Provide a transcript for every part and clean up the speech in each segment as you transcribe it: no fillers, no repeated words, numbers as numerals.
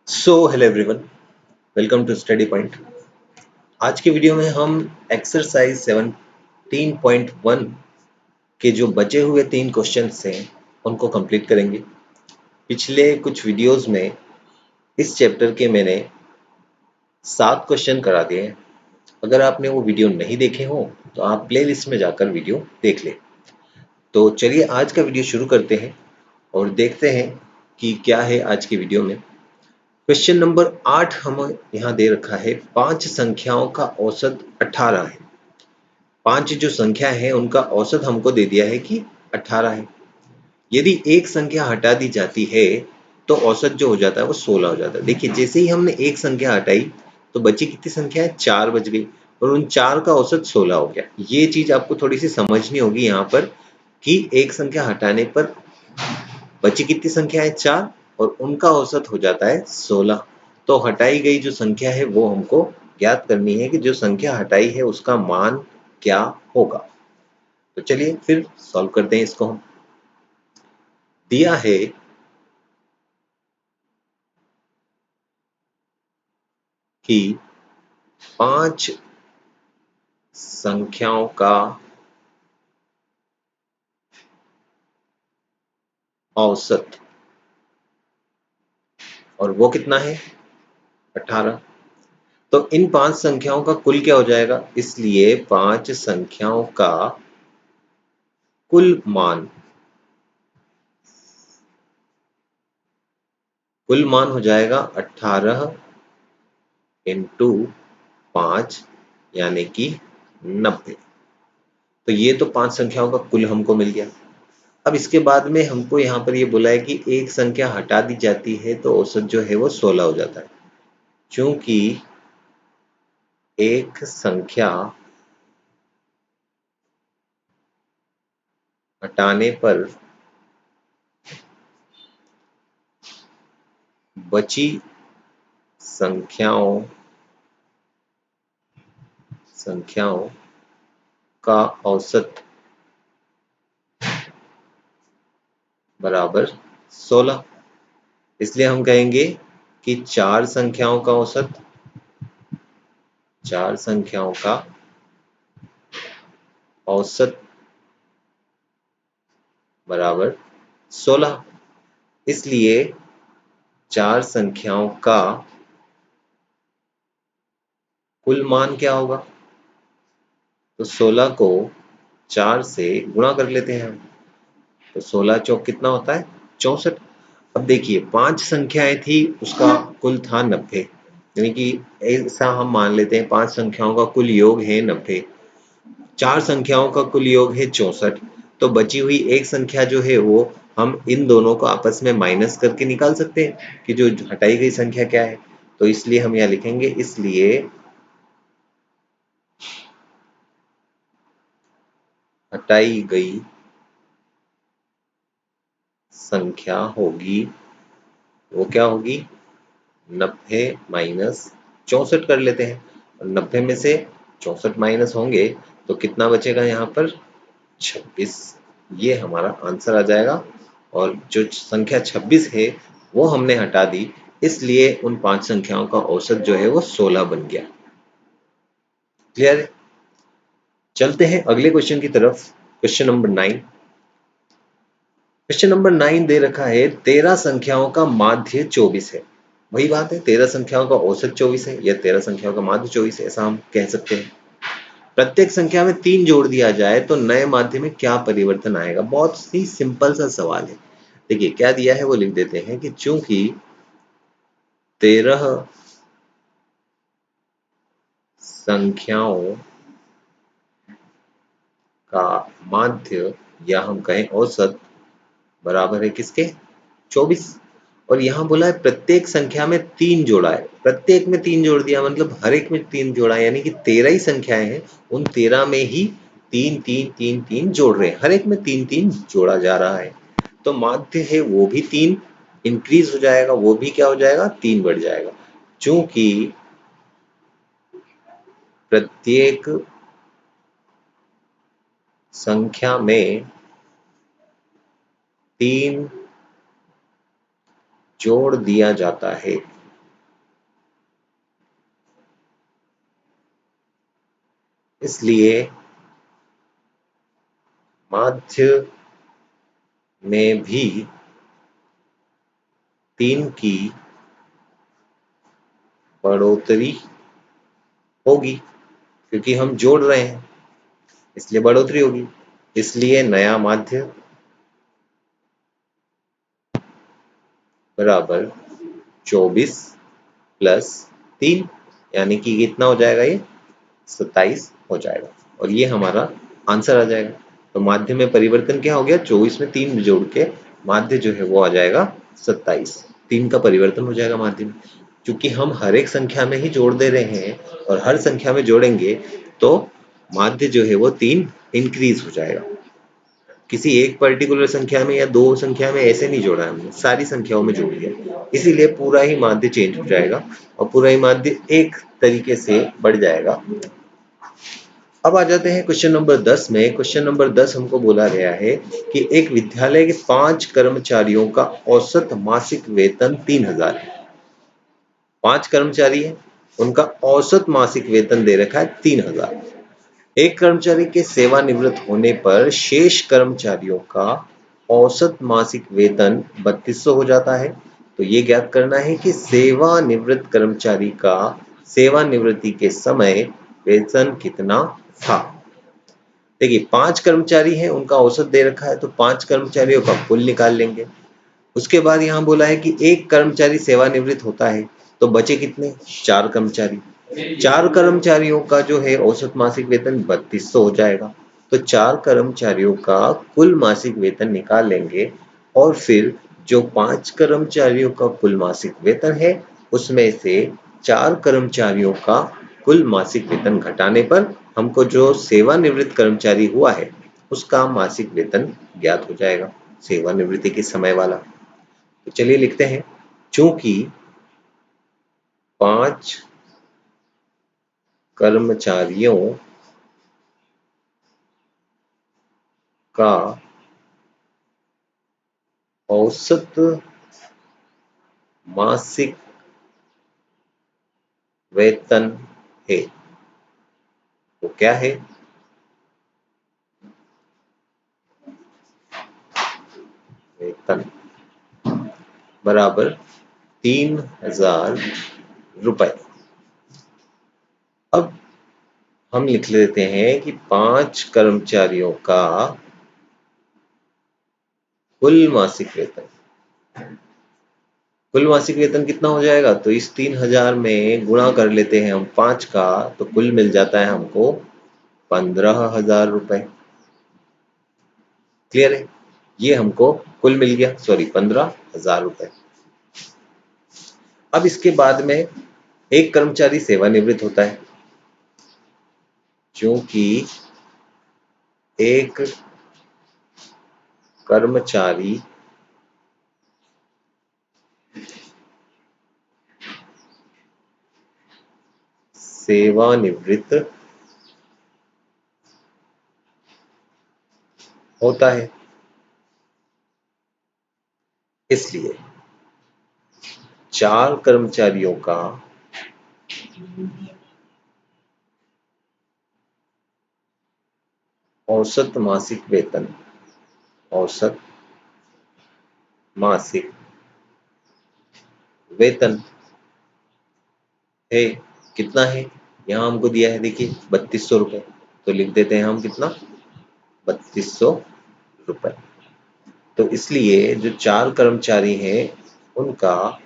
Hello everyone, welcome to study point. आज की video में हम एक्सरसाइज 17.1 के जो बचे हुए 3 क्वेश्चंस हैं उनको कंप्लीट करेंगे। पिछले कुछ वीडियोस में इस चैप्टर के मैंने 7 क्वेश्चन करा दिए हैं। अगर आपने वो वीडियो नहीं देखे हो तो आप प्लेलिस्ट में जाकर वीडियो देख लें। तो चलिए आज का वीडियो शुरू करते हैं और देखते हैं कि क्या है आज की वीडियो में। क्वेश्चन नंबर 8 हमें यहाँ दे रखा है, 5 संख्याओं का औसत 18 है। 5 जो संख्या है उनका औसत हमको दे दिया है कि 18 है। यदि एक संख्या हटा दी जाती है तो औसत जो हो जाता है वो 16 हो जाता है। देखिए जैसे ही हमने एक संख्या हटाई तो बची कितनी संख्या है, 4 बच गई और उन 4 का औसत 16 हो गया। ये चीज आपको थोड़ी सी समझनी होगी यहाँ पर कि एक संख्या हटाने पर बची कितनी संख्या है, 4 और उनका औसत हो जाता है 16। तो हटाई गई जो संख्या है वो हमको ज्ञात करनी है कि जो संख्या हटाई है उसका मान क्या होगा। तो चलिए फिर सॉल्व करते हैं इसको। हम दिया है कि 5 संख्याओं का औसत और वो कितना है, 18। तो इन 5 संख्याओं का कुल क्या हो जाएगा, इसलिए 5 संख्याओं का कुल मान हो जाएगा 18 इंटू 5 यानी कि 90। तो ये तो 5 संख्याओं का कुल हमको मिल गया। अब इसके बाद में हमको यहाँ पर ये बोला है कि एक संख्या हटा दी जाती है तो औसत जो है वो 16 हो जाता है। क्योंकि एक संख्या हटाने पर बची संख्याओं का औसत बराबर 16। इसलिए हम कहेंगे कि 4 संख्याओं का औसत बराबर 16। इसलिए 4 संख्याओं का कुल मान क्या होगा, तो 16 को 4 से गुणा कर लेते हैं हम। तो 16 चौक कितना होता है, 64। अब देखिए 5 संख्याएं थी, उसका कुल था 90, यानी कि ऐसा हम मान लेते हैं 5 संख्याओं का कुल योग है 90, 4 संख्याओं का कुल योग है 64। तो बची हुई एक संख्या जो है वो हम इन दोनों को आपस में माइनस करके निकाल सकते हैं कि जो हटाई गई संख्या क्या है। तो इसलिए हम यहाँ लिखेंगे, इसलिए हटाई गई संख्या होगी, वो क्या होगी, 90 माइनस 64 कर लेते हैं। और 90 में से 64 माइनस होंगे तो कितना बचेगा यहाँ पर, 26। ये हमारा आंसर आ जाएगा। और जो संख्या 26 है वो हमने हटा दी, इसलिए उन 5 संख्याओं का औसत जो है वो 16 बन गया। क्लियर है? चलते हैं अगले क्वेश्चन की तरफ। Question number 9। क्वेश्चन नंबर 9 दे रखा है, 13 संख्याओं का माध्य 24 है। वही बात है, 13 संख्याओं का औसत 24 है या 13 संख्याओं का माध्य 24 है, ऐसा हम कह सकते हैं। प्रत्येक संख्या में 3 जोड़ दिया जाए तो नए माध्य में क्या परिवर्तन आएगा। बहुत ही सिंपल सा सवाल है। देखिए क्या दिया है वो लिख देते हैं कि चूंकि 13 संख्याओं का माध्य या हम कहें औसत बराबर है किसके, 24। और यहाँ बोला है प्रत्येक संख्या में 3 जोड़ा है, प्रत्येक में 3 जोड़ दिया मतलब हर एक में 3 जोड़ा, यानी कि 13 ही संख्याएं हैं, उन 13 में ही 3 3 3 3 जोड़ रहे हैं, हर एक में 3 3 जोड़ा जा रहा है। तो माध्य है वो भी 3 इंक्रीज हो जाएगा, वो भी क्या हो जाएगा, 3 बढ़ जाएगा। चूंकि प्रत्येक संख्या में 3 जोड़ दिया जाता है, इसलिए माध्य में भी 3 की बढ़ोतरी होगी, क्योंकि हम जोड़ रहे हैं इसलिए बढ़ोतरी होगी। इसलिए नया माध्य बराबर 24 प्लस 3, यानी कि कितना हो जाएगा, ये 27 हो जाएगा और ये हमारा आंसर आ जाएगा। तो माध्य में परिवर्तन क्या हो गया, 24 में 3 जोड़ के माध्य जो है वो आ जाएगा 27। 3 का परिवर्तन हो जाएगा माध्य में, क्योंकि हम हर एक संख्या में ही जोड़ दे रहे हैं और हर संख्या में जोड़ेंगे तो माध्य जो है वो 3 इंक्रीज हो जाएगा। किसी एक पर्टिकुलर संख्या में या दो संख्या में ऐसे नहीं जोड़ा हमने, सारी संख्याओं में जोड़ दिया, इसीलिए पूरा ही माध्य चेंज हो जाएगा और पूरा ही माध्य एक तरीके से बढ़ जाएगा। अब आ जाते हैं क्वेश्चन नंबर 10 में। क्वेश्चन नंबर 10 हमको बोला गया है कि एक विद्यालय के 5 कर्मचारियों का औसत मासिक वेतन 3000 है। 5 कर्मचारी है, उनका औसत मासिक वेतन दे रखा है 3000। एक कर्मचारी के सेवानिवृत्त होने पर शेष कर्मचारियों का औसत मासिक वेतन 3200 हो जाता है। तो ये ज्ञात करना है कि सेवानिवृत्त कर्मचारी का सेवानिवृत्ति के समय वेतन कितना था। देखिए 5 कर्मचारी हैं, उनका औसत दे रखा है, तो 5 कर्मचारियों का कुल निकाल लेंगे। उसके बाद यहाँ बोला है कि एक कर्मचारी सेवानिवृत्त होता है, तो बचे कितने, 4 कर्मचारी। 4 कर्मचारियों का जो है औसत मासिक वेतन 3200 हो जाएगा। तो 4 कर्मचारियों का कुल मासिक वेतन निकाल लेंगे और फिर जो 5 कर्मचारियों का कुल मासिक वेतन है उसमें से 4 कर्मचारियों का कुल मासिक वेतन घटाने पर हमको जो सेवानिवृत्त कर्मचारी हुआ है उसका मासिक वेतन ज्ञात हो जाएगा, सेवानिवृत्ति के समय वाला। तो चलिए लिखते हैं, चूंकि 5 कर्मचारियों का औसत मासिक वेतन है, तो क्या है, वेतन बराबर 3000 रुपए। अब हम लिख लेते हैं कि 5 कर्मचारियों का कुल मासिक वेतन, कुल मासिक वेतन कितना हो जाएगा, तो इस 3000 में गुणा कर लेते हैं हम 5 का, तो कुल मिल जाता है हमको 15000 रुपए। क्लियर है, ये हमको कुल मिल गया, सॉरी 15000 रुपए। अब इसके बाद में एक कर्मचारी सेवानिवृत्त होता है, क्योंकि एक कर्मचारी सेवानिवृत्त होता है, इसलिए 4 कर्मचारियों का औसत मासिक वेतन, औसत मासिक वेतन है, कितना है, यहाँ हमको दिया है, देखिए 3200 रुपए, तो लिख देते हैं हम कितना, 3200 रुपए। तो इसलिए जो 4 कर्मचारी हैं उनका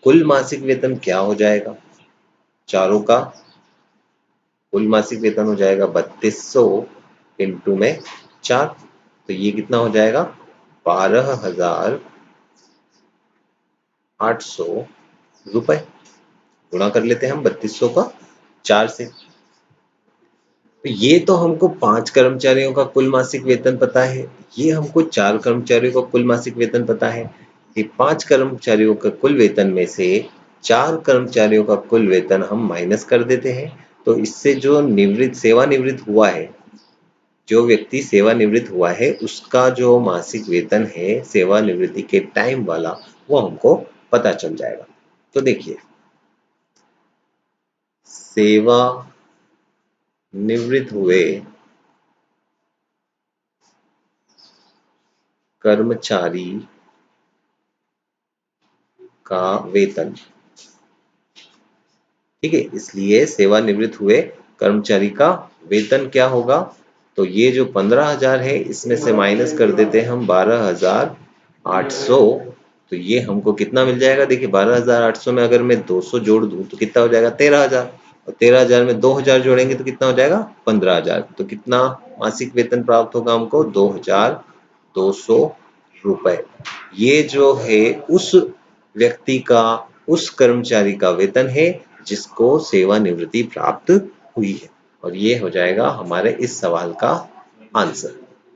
कुल मासिक वेतन क्या हो जाएगा, चारों का कुल मासिक वेतन हो जाएगा 3200 इंटू में 4, तो ये कितना हो जाएगा, 12800 रुपए। गुणा कर लेते हैं हम 3200 का 4 से। तो ये तो हमको 5 कर्मचारियों का कुल मासिक वेतन पता है, ये हमको 4 कर्मचारियों का कुल मासिक वेतन पता है। ये 5 कर्मचारियों का कुल वेतन में से 4 कर्मचारियों का कुल वेतन हम माइनस कर देते हैं, तो इससे जो सेवानिवृत्त हुआ है, जो व्यक्ति सेवानिवृत्त हुआ है उसका जो मासिक वेतन है सेवानिवृत्ति के टाइम वाला, वो हमको पता चल जाएगा। तो देखिए, सेवानिवृत्त निवृत्त हुए कर्मचारी का वेतन। ठीक है, इसलिए सेवानिवृत्त हुए कर्मचारी का वेतन क्या होगा? तो ये जो 15,000 है इसमें से माइनस कर देते हैं हम 12,800। तो ये हमको कितना मिल जाएगा? देखिए 12,800 में अगर मैं 200 जोड़ दूं तो कितना हो जाएगा? 13,000। और 13,000 में 2,000 जोड़ेंगे तो कितना हो जाएगा? 15,000। तो कितना मासिक वेतन प्राप्त होगा हमको? 2,200 रुपए। ये जो है उस व्यक्ति का, उस कर्मचारी का वेतन है जिसको सेवानिवृत्ति प्राप्त हुई है। और ये हो जाएगा हमारे इस सवाल का आंसर।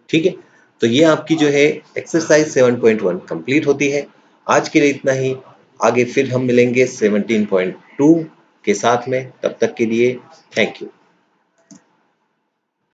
ठीक है, तो ये आपकी जो है एक्सरसाइज 7.1 कंप्लीट होती है। आज के लिए इतना ही। आगे फिर हम मिलेंगे 17.2 के साथ में। तब तक के लिए थैंक यू।